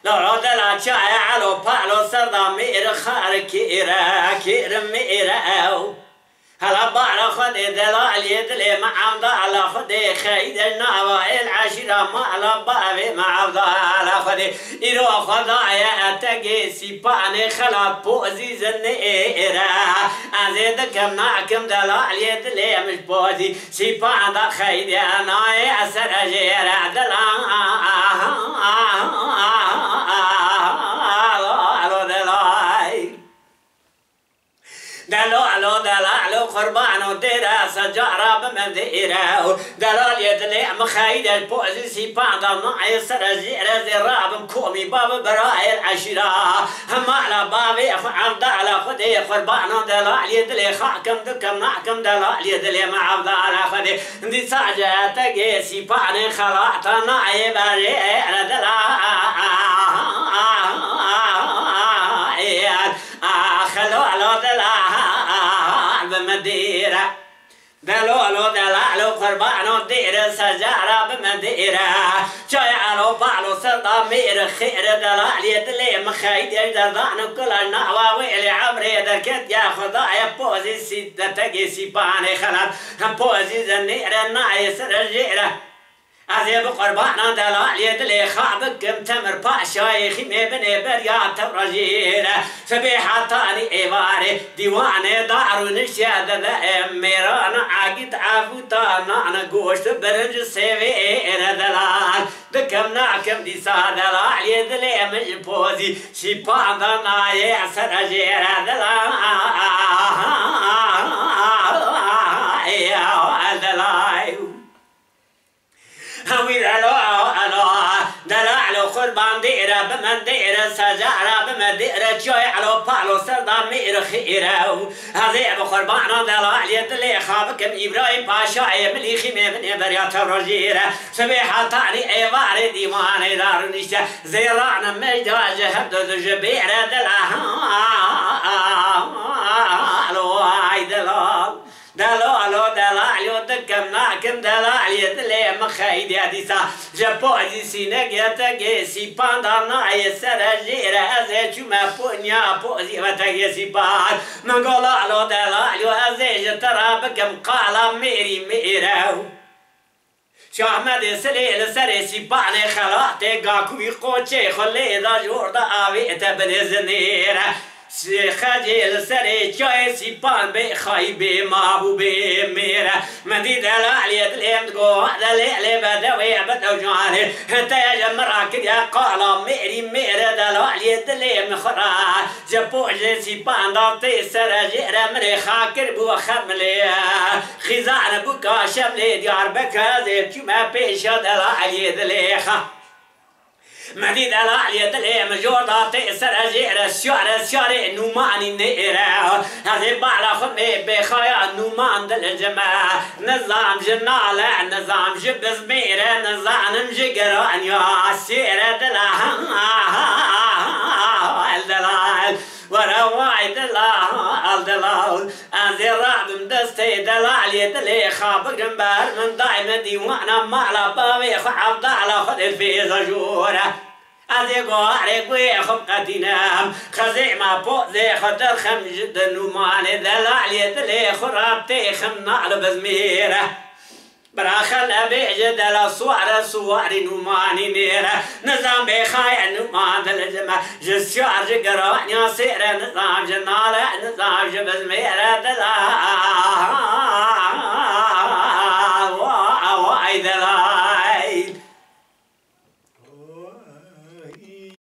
لو دلا شاي على بالو سردا مير خار كيرا كير ميرا هلا بارا خدي دلال يدلي مع عبد على خدي خيد النوايا العشرة ما على بابي مع عبد على خدي إيرو خدايا أتجي سيباني خلات بوزي زنيرا أزيد كم ناكم دلال يدلي مش بوزي سيبان دا خيد أنا يأسر أجيرا دلال دلالو قربانو ديرا سجارة بمديرا دلال يدلي مخايد البوزي سيبان دا نعي سرجيرا زراب مكومي باب براي العشرة هم على بابي عبد على خدي قربانو دلال يدلي خاكم دكم نعكم دلال يدلي مع عبد على خدي دي ساجة تجي سيبان خلاطة نعي بريرا دلال خلو على دلال بمديرة دلولو دلالو قربانو دير سجارة بمديرة شاي على بالو سردا مير خير دلال يدلي مخايد يجدانو كل النعوى ويلي عمري دركت يا خدايا بوزي سيدة تجي سيباني خلال بوزي زنير النعي سرجيرة عزيب قربانا دلال يدلي خابكم تمر باشاي خيمي بني بريات ورجيرة سبيحة تاني ايواري ديواني دارو نشياد ميرانا عاقد عافوتا نانا قوشت برنج سيوير دلال دكم ناكم ديسا دلال يدلي مش بوزي شيبان دانا يعسر جيرة دلال هوي دلالو قربان ديرة بمديرة سجارة بمديرة جاي على بالو سردا مير خيرة هذي بقربان دلال يدلي خابكم إبراهيم باشا ملي خيمة من بريات ورجيرة سبيحة تاني ايواري ديواني دارو نشتا زيرانا مجداج هبدو جبيرة دلال دلالو دلالو دكم ناكم دلال يدلي مخايد يديسا جبوزي سينك يتجي سيبان دانا سرجيرة أزي شما بونيا بوزي وتجي سيبان منقولالو دلالو أزي جترا بكم قالا ميري ميرو شاهمد سليل سري سيباني خلاتي قاكوي قوتي خلي دا جوردا آويت بنزنيرة خجل سري جاي سيبان بخايبي مابوبي ميرا مدي دلال يدلي مدقو دليل بدوي بدو جاني انت يا جمراك يا قالا ميري ميرا دلال يدلي مخرا جبوج سيبان داتي سرجيرا مري خاكر بو خملي خزان بوكا شملي ديار بكا زي جمع بيشا دلال يدلي مدي دلال يدلي مجوردا تيسر أجير الشعر نوماني نيرا هذي بعلا خمي بخايا نومان دل جماع نظام جنالة نظام جبز ميرا نظام جقران يا سيرا دلال ورواي دلال أنزي رعب مدستي دلال يدلي خابق جنبار من دايما ديوانا معلا بابي خعب دعلا خد الفيزا جورة أنزي قواري قوي خبقتنا خزي ما بوزي خدر خمجد نوماني دلال يدلي خرابتي خمنال بزميرة براخل أبي جدل صوار نوماني نيرة نظام بخايا نومان دلجمع جسيار جقران يصير نظام جنالة نظام جبز ميرة دلال